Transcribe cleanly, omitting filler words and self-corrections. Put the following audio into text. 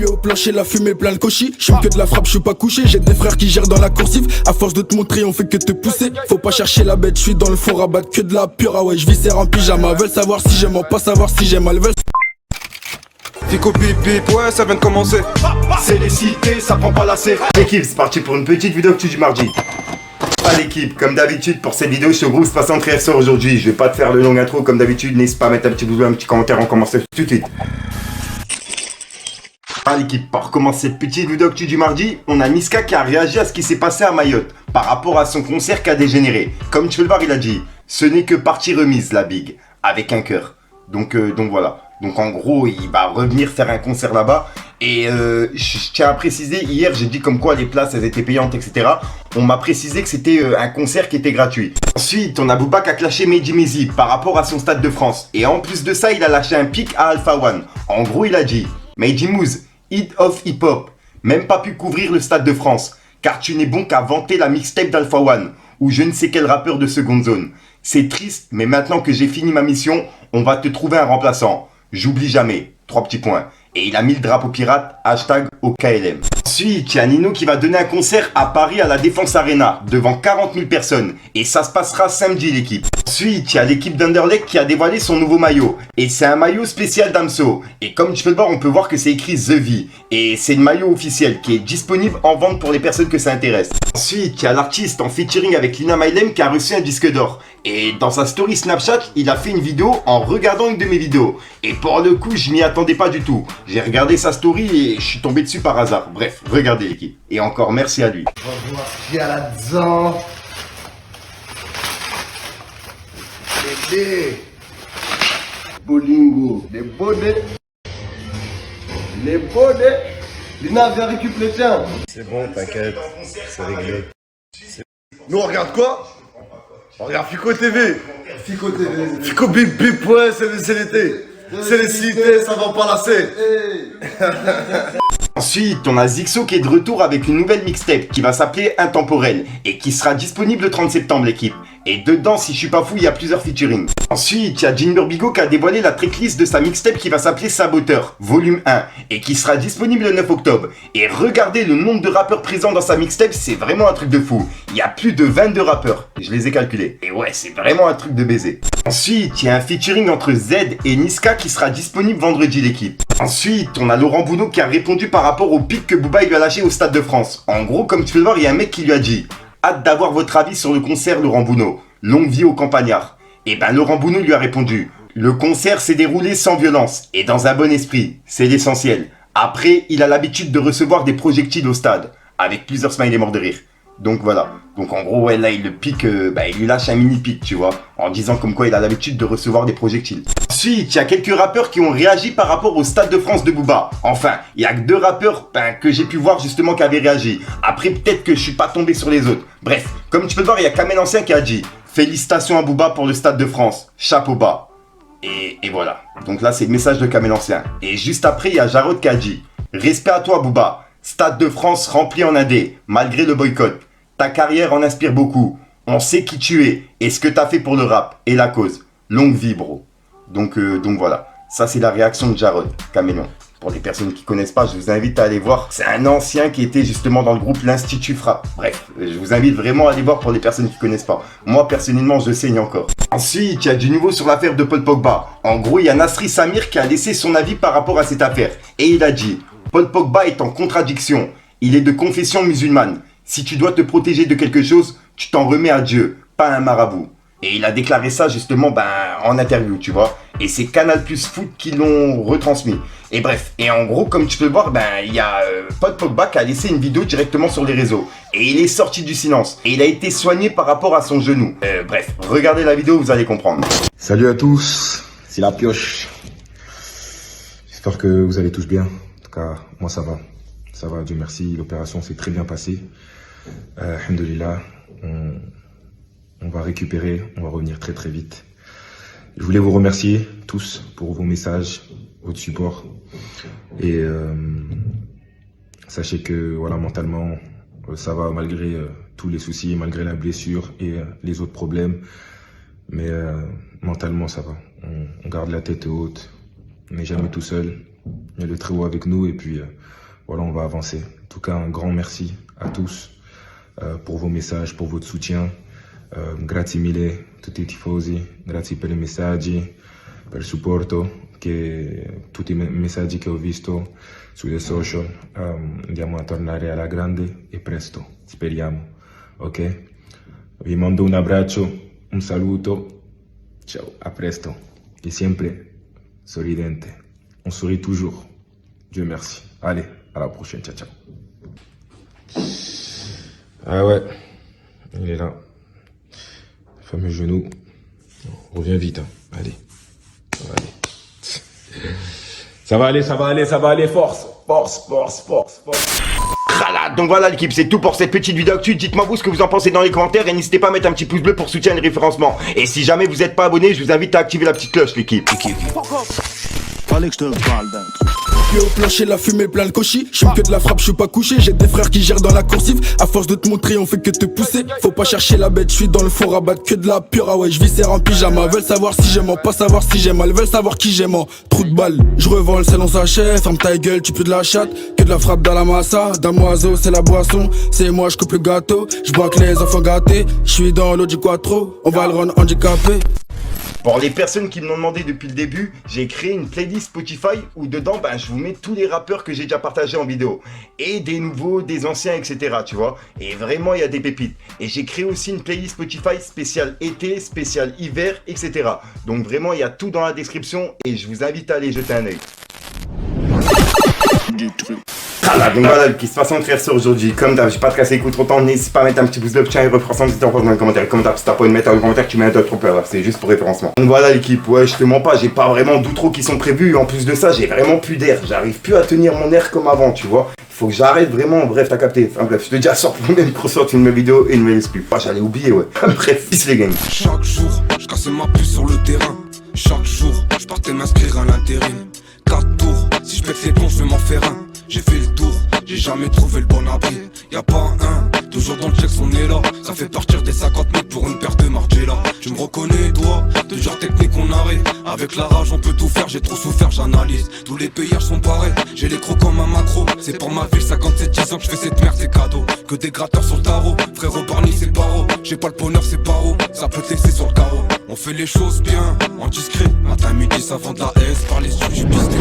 pieds au plancher, la fumée plein le cochis. Je que de la frappe, je suis pas couché. J'ai des frères qui gèrent dans la coursive. À force de te montrer, on fait que te pousser. Faut pas chercher la bête, je suis dans le fond, rabattre que de la pure. Ah ouais, je viscère en pyjama. Veulent savoir si j'aime, pas savoir si j'aime. Elles veulent. Fico pip pip, ouais, ça vient de commencer. C'est les cités, ça prend pas la serre. L'équipe, c'est parti pour une petite vidéo actu du mardi. Pas l'équipe, comme d'habitude pour cette vidéo, ce groupe se passe entre RSO aujourd'hui. Je vais pas te faire le long intro comme d'habitude, n'hésite pas à mettre un petit pouce bleu, un petit commentaire, on commence tout de suite. Ah l'équipe, pour commencer cette petite vidéo actu du mardi, on a Niska qui a réagi à ce qui s'est passé à Mayotte par rapport à son concert qui a dégénéré. Comme tu peux le voir, il a dit « Ce n'est que partie remise la big » avec un cœur. Donc voilà. Donc en gros, il va revenir faire un concert là-bas. Et je tiens à préciser, hier j'ai dit comme quoi les places elles étaient payantes, etc. On m'a précisé que c'était un concert qui était gratuit. Ensuite, on a Booba qui a clashé Mehdi Maizy par rapport à son Stade de France. Et en plus de ça, il a lâché un pic à Alpha One. En gros, il a dit « Mehdi Mouz, hit of hip-hop, même pas pu couvrir le Stade de France, car tu n'es bon qu'à vanter la mixtape d'Alpha One, ou je ne sais quel rappeur de seconde zone. C'est triste, mais maintenant que j'ai fini ma mission, on va te trouver un remplaçant. J'oublie jamais. 3 petits points. » Et il a mis le drapeau pirate, hashtag au KLM. Ensuite, il y a Nino qui va donner un concert à Paris à la Défense Arena, devant 40 000 personnes. Et ça se passera samedi, l'équipe. Ensuite, il y a l'équipe d'Underleg qui a dévoilé son nouveau maillot. Et c'est un maillot spécial Damso. Et comme tu peux le voir, on peut voir que c'est écrit The V. Et c'est le maillot officiel qui est disponible en vente pour les personnes que ça intéresse. Ensuite, il y a l'artiste en featuring avec Lina Mylem qui a reçu un disque d'or. Et dans sa story Snapchat, il a fait une vidéo en regardant une de mes vidéos. Et pour le coup, je m'y attendais pas du tout. J'ai regardé sa story et je suis tombé dessus par hasard. Bref, regardez l'équipe. Et encore merci à lui. On va voir ce qu'il y a là-dedans. Bébé. Bolingo. Les bonnets. Les bonnets. Lina, viens récupérer le tien. C'est bon, t'inquiète, c'est réglé. Nous, on regarde quoi? On regarde Fico TV. Fico TV. Fico Bip Bip, ouais, c'est l'été. C'est les cités, ça va pas lasser. Ensuite, on a Zixo qui est de retour avec une nouvelle mixtape qui va s'appeler Intemporel et qui sera disponible le 30 septembre, l'équipe. Et dedans, si je suis pas fou, il y a plusieurs featuring. Ensuite, il y a Ginger Bigo qui a dévoilé la tracklist de sa mixtape qui va s'appeler Saboteur, volume 1, et qui sera disponible le 9 octobre. Et regardez le nombre de rappeurs présents dans sa mixtape, c'est vraiment un truc de fou. Il y a plus de 22 rappeurs, je les ai calculés. Et ouais, c'est vraiment un truc de baiser. Ensuite, il y a un featuring entre Z et Niska qui sera disponible vendredi, l'équipe. Ensuite, on a Laurent Bounot qui a répondu par rapport au pic que Booba lui a lâché au Stade de France. En gros, comme tu peux le voir, il y a un mec qui lui a dit « Hâte d'avoir votre avis sur le concert Laurent Bounot. Longue vie aux campagnards. » Et ben Laurent Bounot lui a répondu « Le concert s'est déroulé sans violence et dans un bon esprit. C'est l'essentiel. Après, il a l'habitude de recevoir des projectiles au stade. » Avec plusieurs smileys morts de rire. Donc voilà. Donc en gros, ouais, là, il le pique, il lui lâche un mini pic, tu vois. En disant comme quoi il a l'habitude de recevoir des projectiles. Ensuite, il y a quelques rappeurs qui ont réagi par rapport au Stade de France de Booba. Enfin, il y a que 2 rappeurs que j'ai pu voir justement qui avaient réagi. Après, peut-être que je suis pas tombé sur les autres. Bref, comme tu peux le voir, il y a Kamel Ancien qui a dit « Félicitations à Booba pour le Stade de France. Chapeau bas. » Et voilà. Donc là, c'est le message de Kamel Ancien. Et juste après, il y a Jarod qui a dit « Respect à toi, Booba. Stade de France rempli en indé, malgré le boycott. Ta carrière en inspire beaucoup. On sait qui tu es et ce que t'as fait pour le rap et la cause. Longue vie, bro. » Donc voilà. Ça, c'est la réaction de Jarod, Caméléon. Pour les personnes qui connaissent pas, je vous invite à aller voir. C'est un ancien qui était justement dans le groupe l'Institut Frappe. Bref, je vous invite vraiment à aller voir pour les personnes qui connaissent pas. Moi, personnellement, je saigne encore. Ensuite, il y a du nouveau sur l'affaire de Paul Pogba. En gros, il y a Nasri Samir qui a laissé son avis par rapport à cette affaire. Et il a dit « Paul Pogba est en contradiction. Il est de confession musulmane. Si tu dois te protéger de quelque chose, tu t'en remets à Dieu, pas à un marabout. » Et il a déclaré ça justement en interview, tu vois. Et c'est Canal Plus Foot qui l'ont retransmis. Et bref, et en gros, comme tu peux le voir, il y a Paul Pogba qui a laissé une vidéo directement sur les réseaux. Et il est sorti du silence. Et il a été soigné par rapport à son genou. Bref, regardez la vidéo, vous allez comprendre. Salut à tous, c'est la pioche. J'espère que vous allez tous bien. En tout cas, moi ça va. Ça va, Dieu merci, l'opération s'est très bien passée. Alhamdoulilah, on va récupérer, on va revenir très très vite. Je voulais vous remercier tous pour vos messages, votre support. Et sachez que voilà, mentalement, ça va malgré tous les soucis, malgré la blessure et les autres problèmes. Mais mentalement, ça va. On garde la tête haute, on n'est jamais tout seul. Il y a le très haut avec nous et puis voilà, on va avancer. En tout cas, un grand merci à tous pour vos messages, pour votre soutien. Grazie mille tutti i tifosi, grazie per i messaggi, per il supporto, tutti i messaggi che ho visto sui social. Andiamo a tornare alla grande e presto, speriamo, ok? Vi mando un abbraccio, un saluto, ciao, a presto. Et siempre sorridente, on sourit toujours. Dieu merci. Allez, à la prochaine, ciao, ciao. Ah ouais, il est là. Le fameux genou. Reviens vite, hein. Allez, ça va aller. Ça va aller, ça va aller, ça va aller, force, force, force, force, force. Donc voilà l'équipe, c'est tout pour cette petite vidéo actu. Dites-moi vous ce que vous en pensez dans les commentaires et n'hésitez pas à mettre un petit pouce bleu pour soutenir le référencement. Et si jamais vous n'êtes pas abonné, je vous invite à activer la petite cloche l'équipe. Fallait que je te parle d'un truc. Puis au plancher, la fumée plein le cochis. J'fume que de la frappe, j'suis pas couché. J'ai des frères qui gèrent dans la coursive. À force de te montrer, on fait que te pousser. Faut pas chercher la bête, j'suis dans le fond, rabattre que de la pure. Ah ouais, j'viscère en pyjama. Veulent savoir si j'aime, pas savoir si j'aime mal. Veulent savoir qui j'aime, trou de balle. J'revends le salon sachet, ferme ta gueule, tu peux de la chatte. Que de la frappe dans la massa, damoiseau, c'est la boisson. C'est moi, j'coupe le gâteau. J'bois que les enfants gâtés. J'suis dans l'eau du quattro, on va le rendre handicapé. Pour les personnes qui me l'ont demandé depuis le début, j'ai créé une playlist Spotify où dedans, je vous mets tous les rappeurs que j'ai déjà partagés en vidéo. Et des nouveaux, des anciens, etc. Tu vois. Et vraiment, il y a des pépites. Et j'ai créé aussi une playlist Spotify spéciale été, spéciale hiver, etc. Donc vraiment, il y a tout dans la description et je vous invite à aller jeter un œil. Voilà, donc voilà, qui se passe en faire ça aujourd'hui. Comme d'hab, j'ai pas te casser les coups trop temps, n'hésite pas à mettre un petit pouce bleu, tiens, et référencement, n'hésite pas dans les commentaires. Comme d'hab, si t'as pas envie de mettre un commentaire, tu mets un trop peur, c'est juste pour référencement. Donc voilà l'équipe, ouais, je te mens pas, j'ai pas vraiment d'outro qui sont prévus. En plus de ça, j'ai vraiment plus d'air. J'arrive plus à tenir mon air comme avant, tu vois. Il faut que j'arrête vraiment, bref, t'as capté. Enfin bref, je te dis à sort pour le Microsoft, une nouvelle vidéo et une nouvelle excuse. Ah, j'allais oublier, ouais. Bref, peace les gangs. Chaque jour, je casse ma puce sur le terrain. Chaque jour, je partais m'inscrire à l'intérim. 4 tours, si je pète les plombs, je vais m'en faire un. J'ai fait le tour, j'ai jamais trouvé le bon abri. Y'a pas un, toujours dans le check, on est là. Ça fait partir des 50 000 pour une paire de Margiela. Tu me reconnais, toi, de genre technique, on arrive. Avec la rage, on peut tout faire, j'ai trop souffert, j'analyse. Tous les payages sont pareils, j'ai les crocs comme un macro. C'est pour ma ville, 57-10 ans que je fais cette merde, c'est cadeau. Que des gratteurs sur le tarot, frérot Barney, c'est paro. J'ai pas le bonheur, c'est paro, ça peut te laisser sur le carreau. On fait les choses bien, en discret. Matin, midi, ça vend de la S, par les yeux, j'suis pisté.